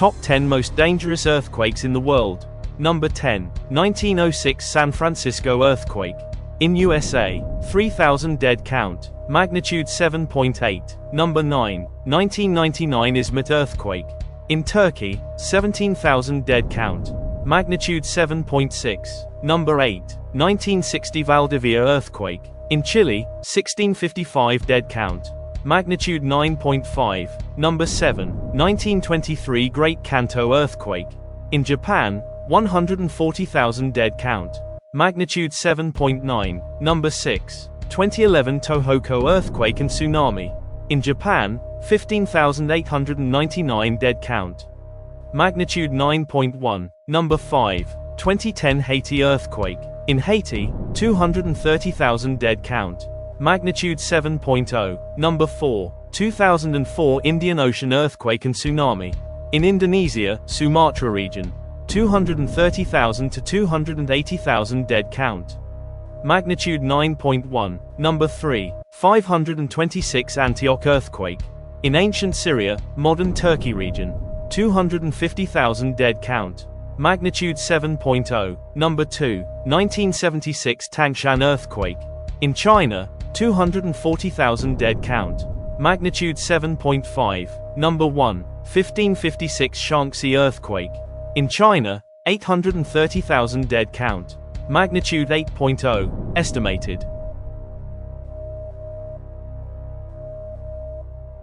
Top 10 Most Dangerous Earthquakes in the World. Number 10. 1906 San Francisco Earthquake. In USA, 3,000 dead count. Magnitude 7.8. Number 9. 1999 Izmit Earthquake. In Turkey, 17,000 dead count. Magnitude 7.6. Number 8. 1960 Valdivia Earthquake. In Chile, 1655 dead count. Magnitude 9.5. Number 7. 1923 Great Kanto Earthquake. In Japan, 140,000 dead count. Magnitude 7.9. Number 6. 2011 Tohoku Earthquake and Tsunami. In Japan, 15,899 dead count. Magnitude 9.1. Number 5. 2010 Haiti Earthquake. In Haiti, 230,000 dead count. Magnitude 7.0. Number 4. 2004 Indian Ocean Earthquake and Tsunami. In Indonesia, Sumatra region. 230,000 to 280,000 dead count. Magnitude 9.1. Number 3. 526 Antioch Earthquake. In ancient Syria, modern Turkey region. 250,000 dead count. Magnitude 7.0. Number 2. 1976 Tangshan Earthquake. In China, 240,000 dead count. Magnitude 7.5. Number 1. 1556 Shaanxi Earthquake. In China, 830,000 dead count. Magnitude 8.0, estimated.